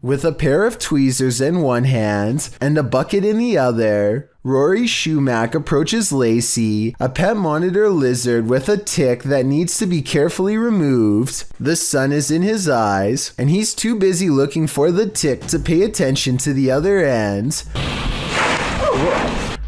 With a pair of tweezers in one hand and a bucket in the other, Rory Shumack approaches Lacy, a pet monitor lizard with a tick that needs to be carefully removed. The sun is in his eyes, and he's too busy looking for the tick to pay attention to the other end.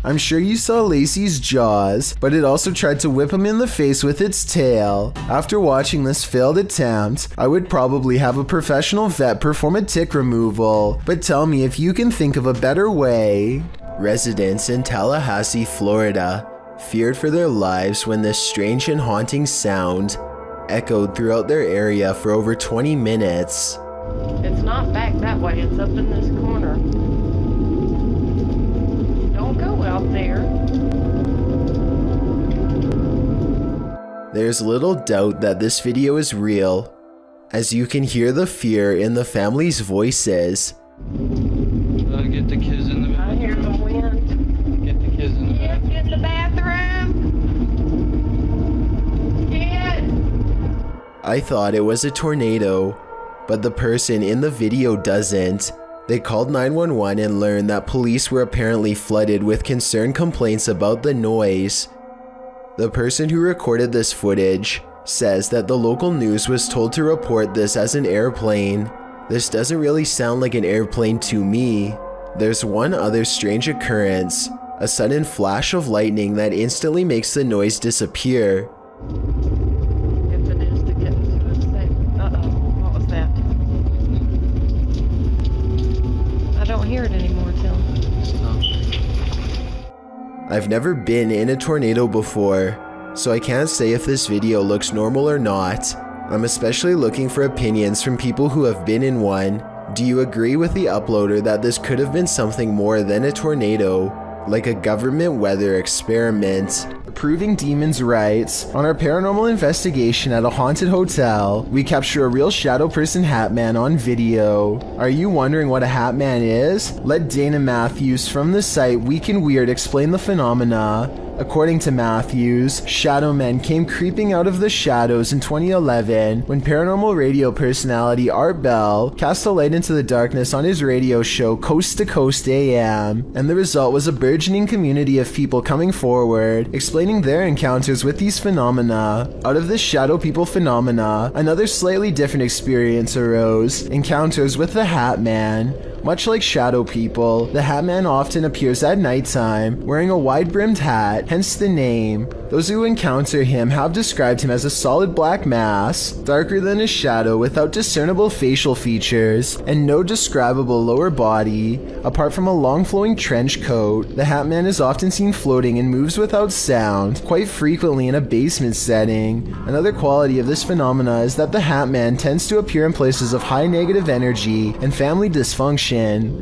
I'm sure you saw Lacy's jaws, but it also tried to whip him in the face with its tail. After watching this failed attempt, I would probably have a professional vet perform a tick removal, but tell me if you can think of a better way. Residents in Tallahassee, Florida, feared for their lives when this strange and haunting sound echoed throughout their area for over 20 minutes. It's not back that way, it's up in this corner. Don't go out there. There's little doubt that this video is real, as you can hear the fear in the family's voices. Get the kids in the bathroom. I hear the wind. Get the kids in the bathroom. Get in the bathroom. Kids. I thought it was a tornado, but the person in the video doesn't. They called 911 and learned that police were apparently flooded with concerned complaints about the noise. The person who recorded this footage says that the local news was told to report this as an airplane. This doesn't really sound like an airplane to me. There's one other strange occurrence, a sudden flash of lightning that instantly makes the noise disappear. If it is to get into a safe. Uh-oh, what was that? I don't hear it anymore, Tim. I've never been in a tornado before, so I can't say if this video looks normal or not. I'm especially looking for opinions from people who have been in one. Do you agree with the uploader that this could have been something more than a tornado, like a government weather experiment? Proving demons right. On our paranormal investigation at a haunted hotel, we capture a real shadow person Hatman on video. Are you wondering what a Hatman is? Let Dana Matthews from the site Week in Weird explain the phenomena. According to Matthews, shadow men came creeping out of the shadows in 2011 when paranormal radio personality Art Bell cast a light into the darkness on his radio show Coast to Coast AM, and the result was a burgeoning community of people coming forward, explaining their encounters with these phenomena. Out of this shadow people phenomena, another slightly different experience arose, encounters with the Hatman. Much like shadow people, the Hatman often appears at nighttime, wearing a wide-brimmed hat, hence the name. Those who encounter him have described him as a solid black mass, darker than a shadow without discernible facial features, and no describable lower body. Apart from a long flowing trench coat, the Hatman is often seen floating and moves without sound, quite frequently in a basement setting. Another quality of this phenomena is that the Hatman tends to appear in places of high negative energy and family dysfunction.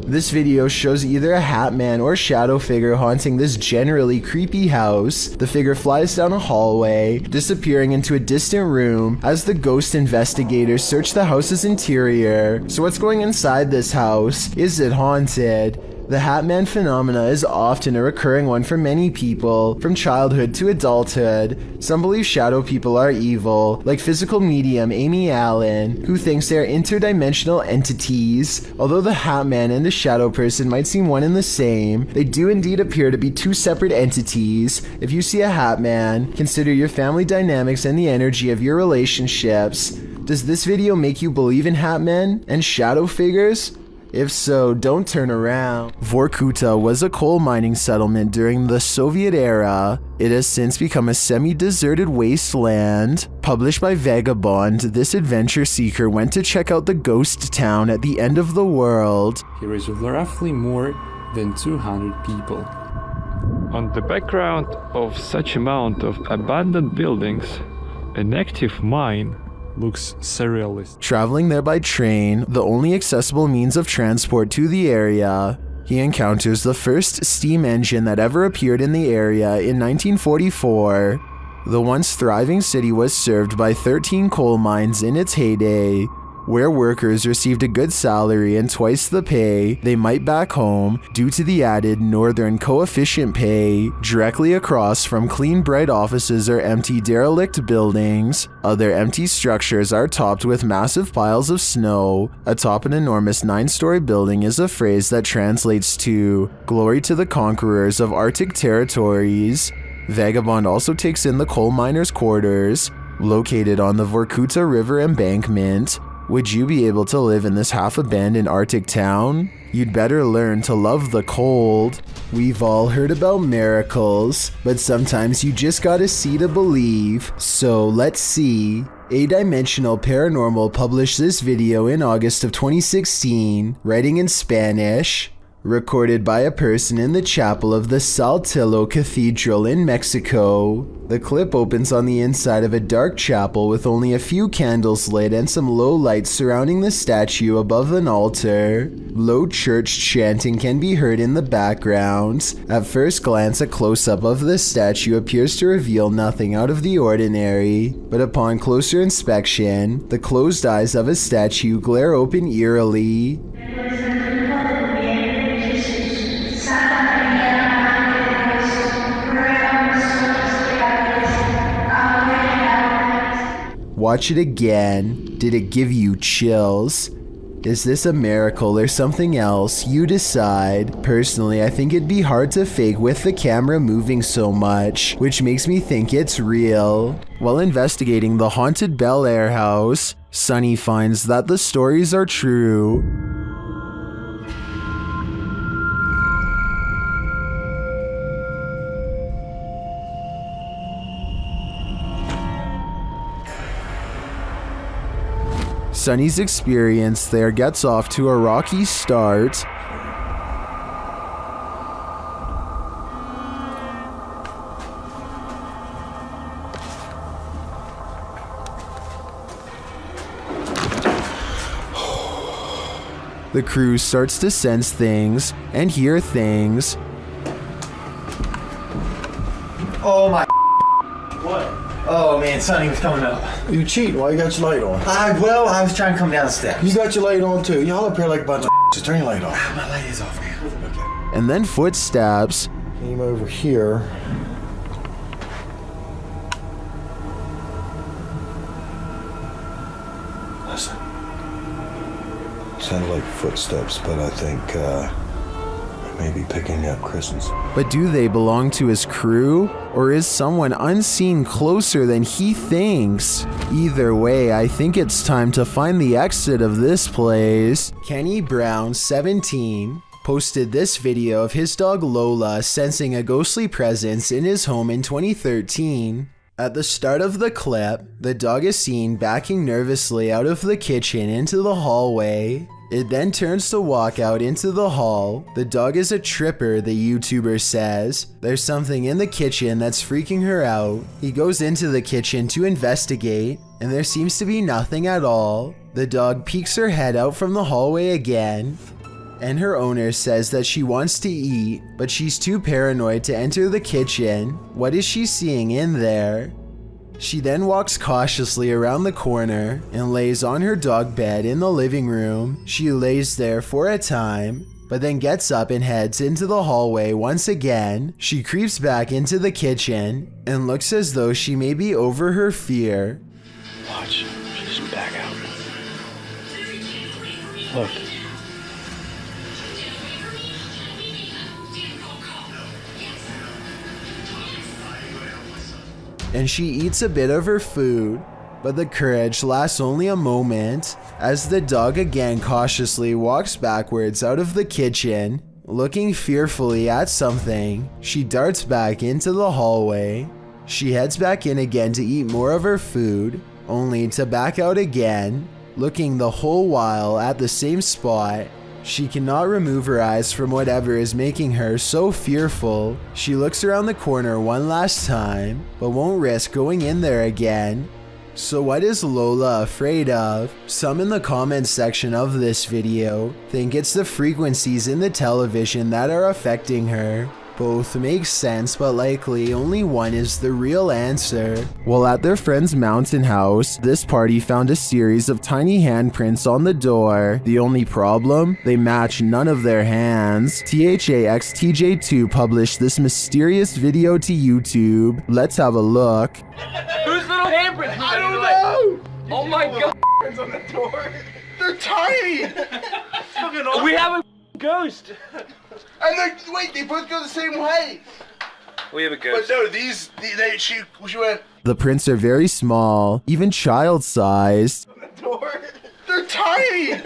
This video shows either a Hatman or shadow figure haunting this generally creepy house. The figure flies down a hallway, disappearing into a distant room as the ghost investigators search the house's interior. So what's going inside this house? Is it haunted? The Hatman phenomena is often a recurring one for many people, from childhood to adulthood. Some believe shadow people are evil, like physical medium Amy Allen, who thinks they are interdimensional entities. Although the Hatman and the shadow person might seem one and the same, they do indeed appear to be two separate entities. If you see a Hatman, consider your family dynamics and the energy of your relationships. Does this video make you believe in Hatmen and shadow figures? If so, don't turn around. Vorkuta was a coal mining settlement during the Soviet era. It has since become a semi-deserted wasteland. Published by Vagabond, this adventure seeker went to check out the ghost town at the end of the world. Here is roughly more than 200 people. On the background of such amount of abandoned buildings, an active mine looks surrealist. Traveling there by train, the only accessible means of transport to the area, he encounters the first steam engine that ever appeared in the area in 1944. The once thriving city was served by 13 coal mines in its heyday. where workers received a good salary and twice the pay they might back home due to the added northern coefficient pay. Directly across from clean bright offices are empty derelict buildings. Other empty structures are topped with massive piles of snow. Atop an enormous 9-story building is a phrase that translates to "Glory to the conquerors of Arctic territories." Vagabond also takes in the coal miners' quarters, located on the Vorkuta River embankment. Would you be able to live in this half-abandoned Arctic town? You'd better learn to love the cold. We've all heard about miracles, but sometimes you just gotta see to believe. So let's see. A-Dimensional Paranormal published this video in August of 2016, writing in Spanish. Recorded by a person in the chapel of the Saltillo Cathedral in Mexico. The clip opens on the inside of a dark chapel with only a few candles lit and some low lights surrounding the statue above an altar. Low church chanting can be heard in the background. At first glance, a close-up of the statue appears to reveal nothing out of the ordinary, but upon closer inspection, the closed eyes of a statue glare open eerily. Watch it again. Did it give you chills? Is this a miracle or something else? You decide. Personally, I think it'd be hard to fake with the camera moving so much, which makes me think it's real. While investigating the haunted Bel Air house, Sunny finds that the stories are true. Sunny's experience there gets off to a rocky start. The crew starts to sense things and hear things. Oh my. What? Oh man, Sonny was coming up. You cheating? Why you got your light on? I was trying to come down the steps. You got your light on too. Y'all up here like a bunch of just turn your light off. My light is off, man. Okay. And then footsteps. Came over here. Listen. Sounded like footsteps, but I think maybe picking up Kristen's. But do they belong to his crew? Or is someone unseen closer than he thinks? Either way, I think it's time to find the exit of this place. Kenny Brown, 17, posted this video of his dog Lola sensing a ghostly presence in his home in 2013. At the start of the clip, the dog is seen backing nervously out of the kitchen into the hallway. It then turns to walk out into the hall. The dog is a tripper, the YouTuber says. There's something in the kitchen that's freaking her out. He goes into the kitchen to investigate, and there seems to be nothing at all. The dog peeks her head out from the hallway again, and her owner says that she wants to eat, but she's too paranoid to enter the kitchen. What is she seeing in there? She then walks cautiously around the corner and lays on her dog bed in the living room. She lays there for a time, but then gets up and heads into the hallway once again. She creeps back into the kitchen and looks as though she may be over her fear. Watch. She's back out. Look. And she eats a bit of her food, but the courage lasts only a moment as the dog again cautiously walks backwards out of the kitchen. Looking fearfully at something, she darts back into the hallway. She heads back in again to eat more of her food, only to back out again, looking the whole while at the same spot. She cannot remove her eyes from whatever is making her so fearful. She looks around the corner one last time, but won't risk going in there again. So what is Lola afraid of? Some in the comments section of this video think it's the frequencies in the television that are affecting her. Both make sense, but likely only one is the real answer. While at their friend's mountain house, this party found a series of tiny handprints on the door. The only problem? They match none of their hands. THAXTJ2 published this mysterious video to YouTube. Let's have a look. Whose little handprints? I don't know! Oh my god! On the door. They're tiny! Fucking awesome. We have a ghost! And they're, wait, they both go the same way! We have a But ghost. no, she went The prints are very small, even child-sized. on the door. They're tiny!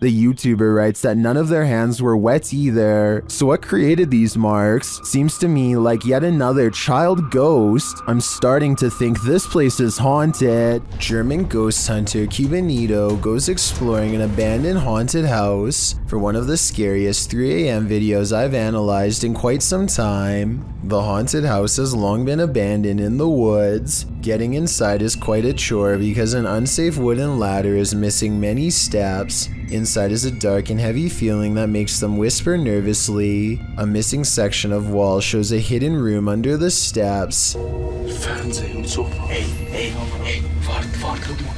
The YouTuber writes that none of their hands were wet either. So what created these marks? Seems to me like yet another child ghost. I'm starting to think this place is haunted. German ghost hunter Cubanito goes exploring an abandoned haunted house for one of the scariest 3 a.m. videos I've analyzed in quite some time. The haunted house has long been abandoned in the woods. Getting inside is quite a chore because an unsafe wooden ladder is missing many steps. Inside is a dark and heavy feeling that makes them whisper nervously. A missing section of wall shows a hidden room under the steps. Fernsehen und Sofa. Ey, warte, guck mal.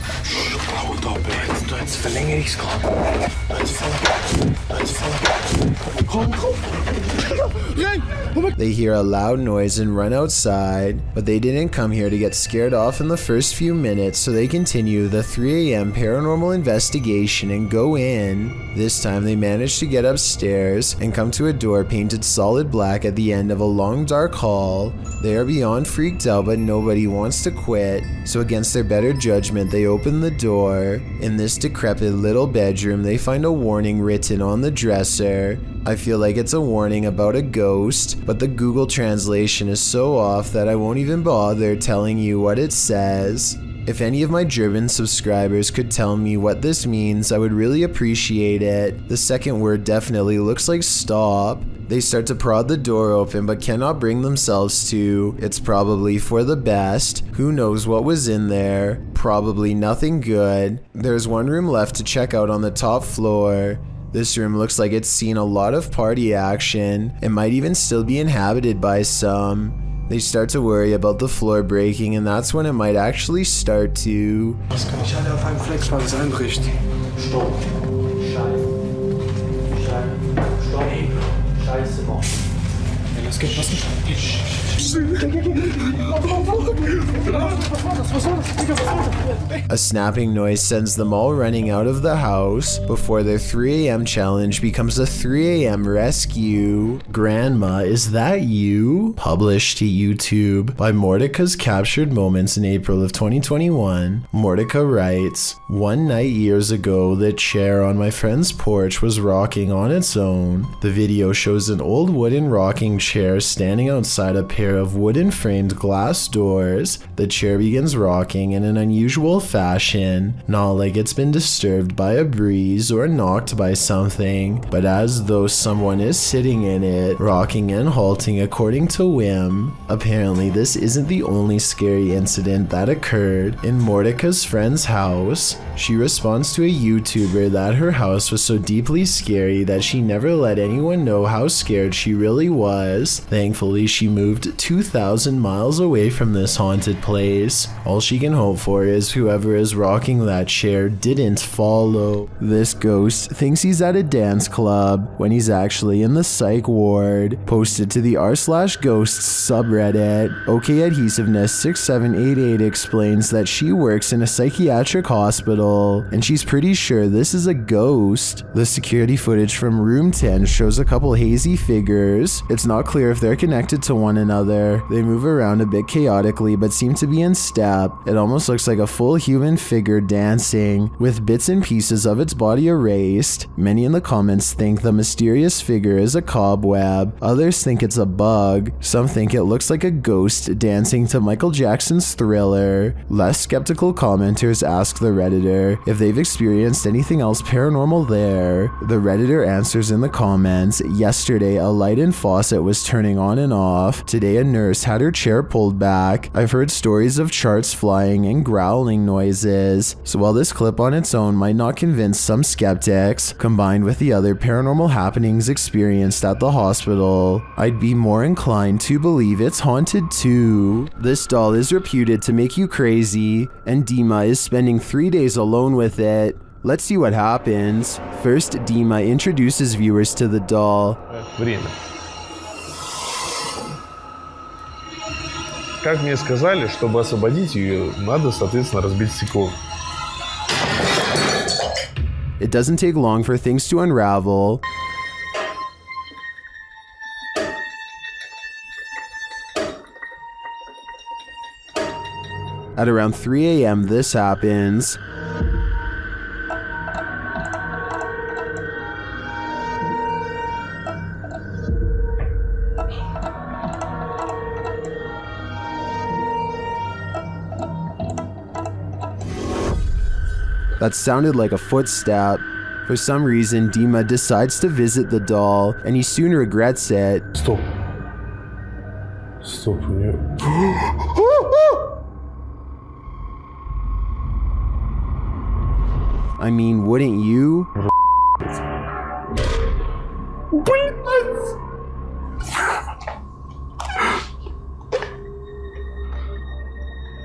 Blaue Doppel. Du hast Verlängerungskabel. Du hast voll. Komm. They hear a loud noise and run outside, but they didn't come here to get scared off in the first few minutes, so they continue the 3 a.m. paranormal investigation and go in. This time they manage to get upstairs and come to a door painted solid black at the end of a long dark hall. They are beyond freaked out, but nobody wants to quit, so against their better judgment they open the door. In this decrepit little bedroom they find a warning written on the dresser. I feel like it's a warning about a ghost, but the Google translation is so off that I won't even bother telling you what it says. If any of my German subscribers could tell me what this means, I would really appreciate it. The second word definitely looks like stop. They start to prod the door open but cannot bring themselves to. It's probably for the best. Who knows what was in there? Probably nothing good. There's one room left to check out on the top floor. This room looks like it's seen a lot of party action. It might even still be inhabited by some. They start to worry about the floor breaking, and that's when it might actually start to. Was kann ich alle auf einem Flex, weil es einbricht? Stopp. Scheiße, Mann. Ey, los geht's, was geht? A snapping noise sends them all running out of the house before their 3 a.m. challenge becomes a 3 a.m. rescue. Grandma, is that you? Published to YouTube by Mordeka's Captured Moments in April of 2021. Mordeka writes, "One night years ago, the chair on my friend's porch was rocking on its own. The video shows an old wooden rocking chair standing outside a pair of wooden framed glass doors. The chair begins rocking in an unusual fashion, not like it's been disturbed by a breeze or knocked by something, but as though someone is sitting in it, rocking and halting according to whim. Apparently this isn't the only scary incident that occurred in Mordeka's friend's house. She responds to a YouTuber that her house was so deeply scary that she never let anyone know how scared she really was. Thankfully, she moved 2,000 miles away from this haunted place. All she can hope for is whoever is rocking that chair didn't follow. This ghost thinks he's at a dance club when he's actually in the psych ward." Posted to the r/ghosts subreddit. OK Adhesiveness 6788 explains that she works in a psychiatric hospital and she's pretty sure this is a ghost. The security footage from room 10 shows a couple hazy figures. It's not clear if they're connected to one another. They move around a bit chaotically but seem to be in step. It almost looks like a full human figure dancing, with bits and pieces of its body erased. Many in the comments think the mysterious figure is a cobweb. Others think it's a bug. Some think it looks like a ghost dancing to Michael Jackson's Thriller. Less skeptical commenters ask the Redditor if they've experienced anything else paranormal there. The Redditor answers in the comments, "Yesterday a light and faucet was turning on and off. Today a nurse had her chair pulled back. I've heard stories of charts flying and growling noises. So while this clip on its own might not convince some skeptics, combined with the other paranormal happenings experienced at the hospital, I'd be more inclined to believe it's haunted too. This doll is reputed to make you crazy, and Dima is spending 3 days alone with it. Let's see what happens. First, Dima introduces viewers to the doll. Время. Как мне сказали, чтобы освободить ее, надо, соответственно, разбить стекло. It doesn't take long for things to unravel. At around 3 a.m. this happens. That sounded like a footstep. For some reason, Dima decides to visit the doll, and he soon regrets it. Стоп. Стоп, у нее... I mean, wouldn't you?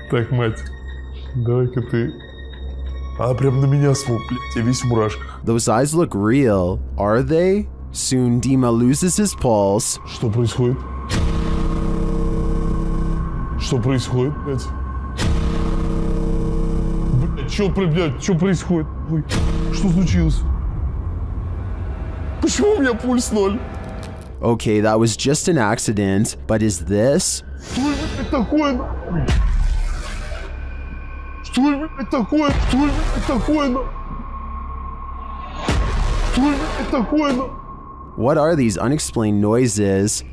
Так, мать, давай-ка ты... А, прям на меня смотрит, блядь, я весь в мурашках. Those eyes look real. Are they? Soon, Dima loses his pulse. Что происходит? Что происходит, блядь? Блядь, что происходит? Ой, что случилось? Почему у меня пульс 0? Okay, that was just an accident, but is this? Что это такое, нахуй? Что это такое? Что это такое, нахуй? Что это такое, нахуй? What are these unexplained noises?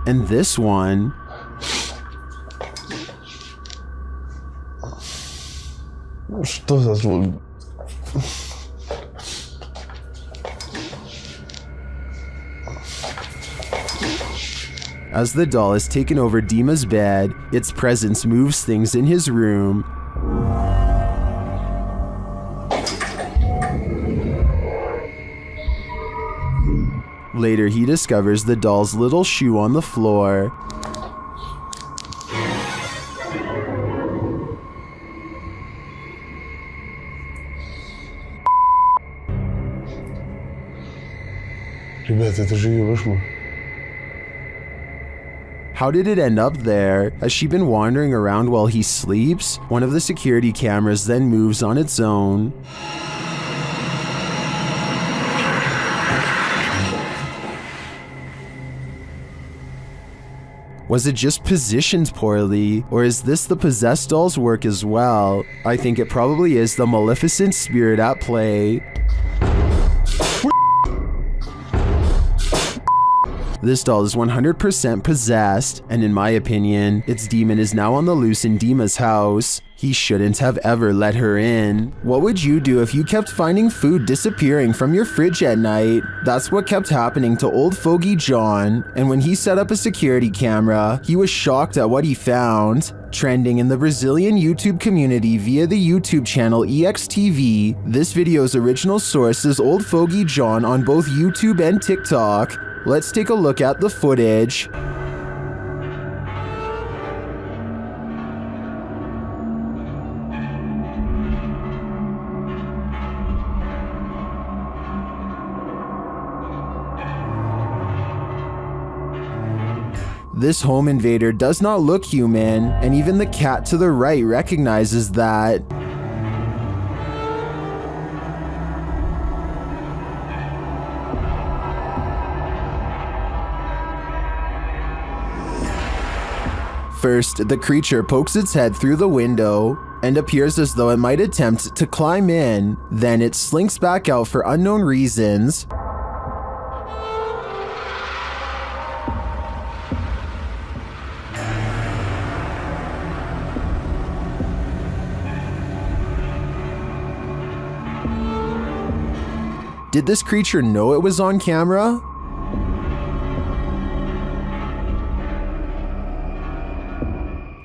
And this one. Что за звук? As the doll is taken over Dima's bed, its presence moves things in his room. Later, he discovers the doll's little shoe on the floor. Ребята, это же ее вышло. How did it end up there? Has she been wandering around while he sleeps? One of the security cameras then moves on its own. Was it just positioned poorly, or is this the possessed doll's work as well? I think it probably is the maleficent spirit at play. This doll is 100% possessed, and in my opinion, its demon is now on the loose in Dima's house. He shouldn't have ever let her in. What would you do if you kept finding food disappearing from your fridge at night? That's what kept happening to old fogey John, and when he set up a security camera, he was shocked at what he found. Trending in the Brazilian YouTube community via the YouTube channel EXTV, this video's original source is old fogey John on both YouTube and TikTok. Let's take a look at the footage. This home invader does not look human, and even the cat to the right recognizes that. First, the creature pokes its head through the window and appears as though it might attempt to climb in. Then it slinks back out for unknown reasons. Did this creature know it was on camera?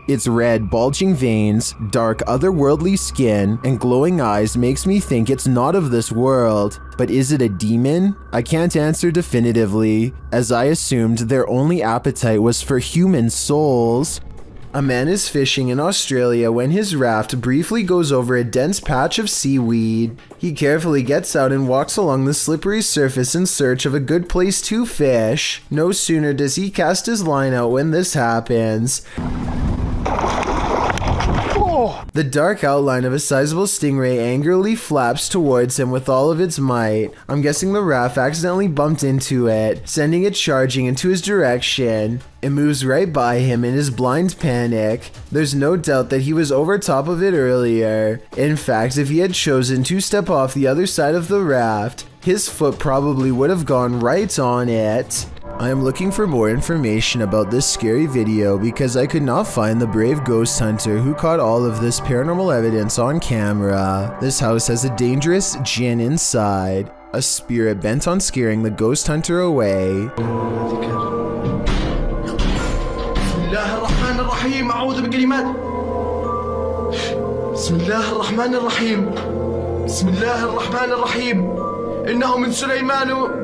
Its red, bulging veins, dark, otherworldly skin, and glowing eyes makes me think it's not of this world. But is it a demon? I can't answer definitively, as I assumed their only appetite was for human souls. A man is fishing in Australia when his raft briefly goes over a dense patch of seaweed. He carefully gets out and walks along the slippery surface in search of a good place to fish. No sooner does he cast his line out when this happens. The dark outline of a sizable stingray angrily flaps towards him with all of its might. I'm guessing the raft accidentally bumped into it, sending it charging into his direction. It moves right by him in his blind panic. There's no doubt that he was over top of it earlier. In fact, if he had chosen to step off the other side of the raft, his foot probably would have gone right on it. I am looking for more information about this scary video because I could not find the brave ghost hunter who caught all of this paranormal evidence on camera. This house has a dangerous djinn inside, a spirit bent on scaring the ghost hunter away.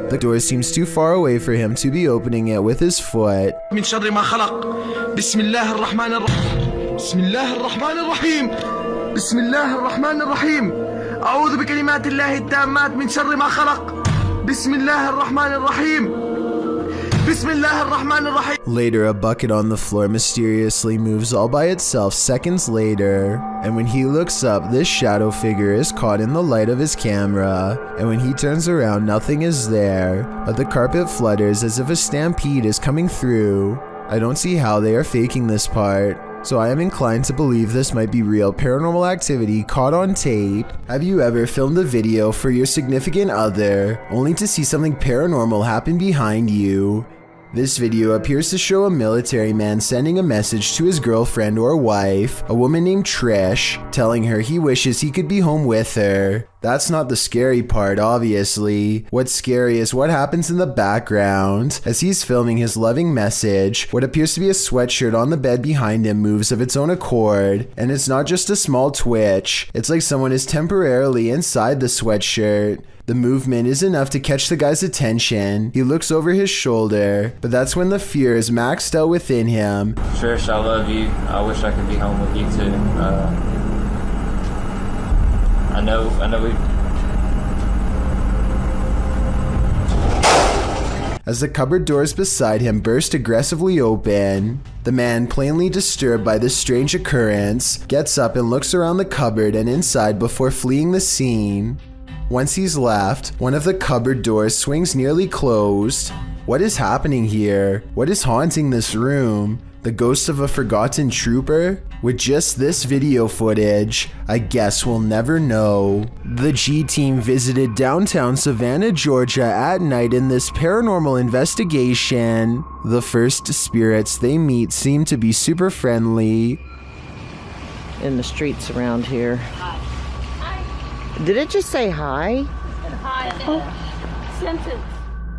The door seems too far away for him to be opening it with his foot. من شر ما خلق بسم الله الرحمن الرحيم بسم الله الرحمن الرحيم بسم الله الرحمن الرحيم أعوذ بكلمات الله التامات من شر ما خلق بسم الله الرحمن الرحيم بسم الله الرحمن الرحيم. Later, a bucket on the floor mysteriously moves all by itself seconds later, and when he looks up, this shadow figure is caught in the light of his camera, and when he turns around, nothing is there, but the carpet flutters as if a stampede is coming through. I don't see how they are faking this part, so I am inclined to believe this might be real paranormal activity caught on tape. Have you ever filmed a video for your significant other, only to see something paranormal happen behind you? This video appears to show a military man sending a message to his girlfriend or wife, a woman named Trish, telling her he wishes he could be home with her. That's not the scary part, obviously. What's scary is what happens in the background. As he's filming his loving message, what appears to be a sweatshirt on the bed behind him moves of its own accord, and it's not just a small twitch. It's like someone is temporarily inside the sweatshirt. The movement is enough to catch the guy's attention. He looks over his shoulder, but that's when the fear is maxed out within him. Trish, I love you. I wish I could be home with you too. I know we... As the cupboard doors beside him burst aggressively open, the man, plainly disturbed by this strange occurrence, gets up and looks around the cupboard and inside before fleeing the scene. Once he's left, one of the cupboard doors swings nearly closed. What is happening here? What is haunting this room? The ghost of a forgotten trooper? With just this video footage, I guess we'll never know. The G team visited downtown Savannah, Georgia at night in this paranormal investigation. The first spirits they meet seem to be super friendly. In the streets around here. Did it just say hi?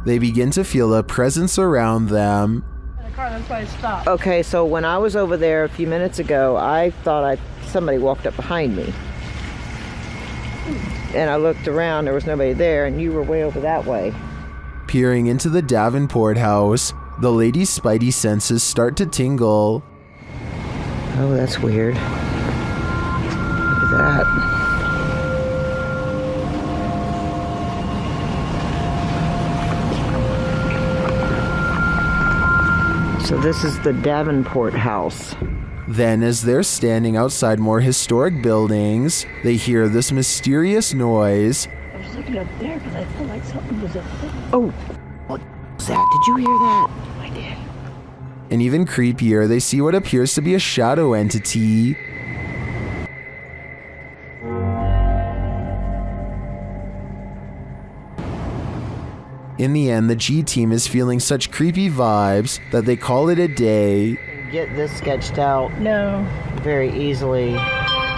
They begin to feel a presence around them. Okay, so when I was over there a few minutes ago, I thought somebody walked up behind me. And I looked around, there was nobody there, and you were way over that way. Peering into the Davenport house, the lady's spidey senses start to tingle. Oh, that's weird. Look at that. So this is the Davenport house. Then, as they're standing outside more historic buildings, they hear this mysterious noise. I was looking up there because I felt like something was up there. Oh, what was that? Did you hear that? I did. And even creepier, they see what appears to be a shadow entity. In the end, the G team is feeling such creepy vibes that they call it a day. Get this sketched out. No. Very easily.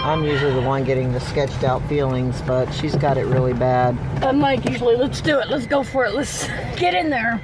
I'm usually the one getting the sketched out feelings, but she's got it really bad. I'm like, usually, let's do it. Let's go for it. Let's get in there.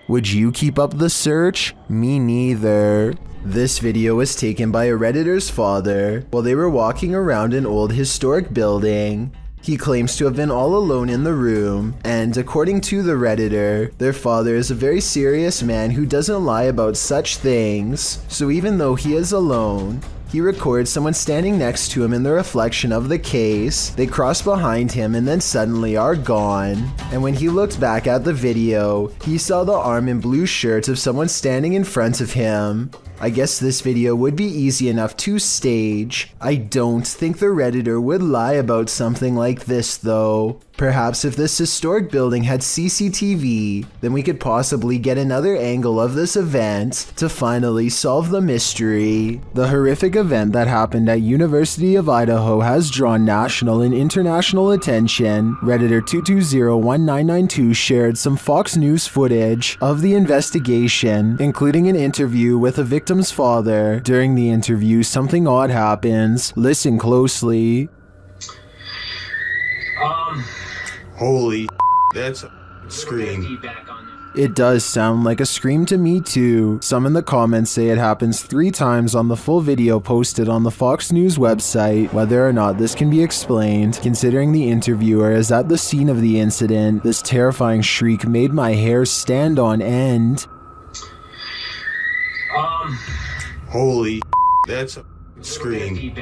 Would you keep up the search? Me neither. This video was taken by a Redditor's father while they were walking around an old historic building. He claims to have been all alone in the room, and according to the Redditor, their father is a very serious man who doesn't lie about such things. So even though he is alone, he records someone standing next to him in the reflection of the case. They cross behind him and then suddenly are gone. And when he looked back at the video, he saw the arm and blue shirt of someone standing in front of him. I guess this video would be easy enough to stage. I don't think the Redditor would lie about something like this though. Perhaps if this historic building had CCTV, then we could possibly get another angle of this event to finally solve the mystery. The horrific event that happened at University of Idaho has drawn national and international attention. Redditor 2201992 shared some Fox News footage of the investigation, including an interview with a victim's father. During the interview, something odd happens. Listen closely. Holy that's a scream. It does sound like a scream to me too. Some in the comments say it happens 3 times on the full video posted on the Fox News website. Whether or not this can be explained, considering the interviewer is at the scene of the incident, this terrifying shriek made my hair stand on end. Holy that's a scream.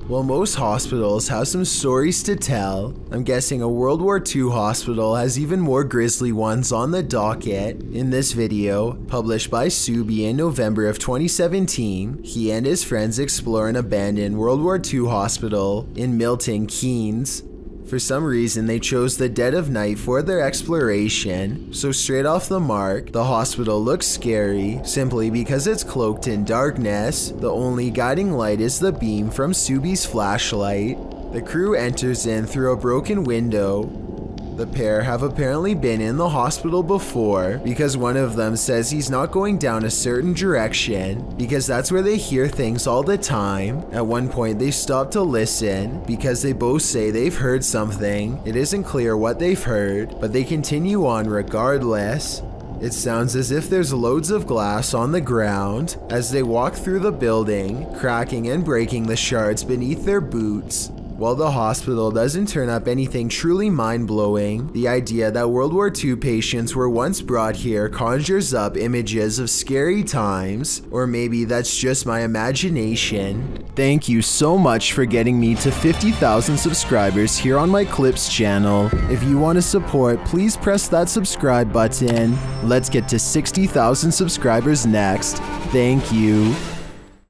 Well, most hospitals have some stories to tell. I'm guessing a World War II hospital has even more grisly ones on the docket. In this video, published by Subi in November of 2017, he and his friends explore an abandoned World War II hospital in Milton Keynes. For some reason, they chose the dead of night for their exploration, so straight off the mark, the hospital looks scary simply because it's cloaked in darkness. The only guiding light is the beam from Subi's flashlight. The crew enters in through a broken window. The pair have apparently been in the hospital before because one of them says he's not going down a certain direction because that's where they hear things all the time. At one point they stop to listen because they both say they've heard something. It isn't clear what they've heard, but they continue on regardless. It sounds as if there's loads of glass on the ground as they walk through the building, cracking and breaking the shards beneath their boots. While the hospital doesn't turn up anything truly mind-blowing, the idea that World War II patients were once brought here conjures up images of scary times, or maybe that's just my imagination. Thank you so much for getting me to 50,000 subscribers here on my Clips channel. If you want to support, please press that subscribe button. Let's get to 60,000 subscribers next. Thank you.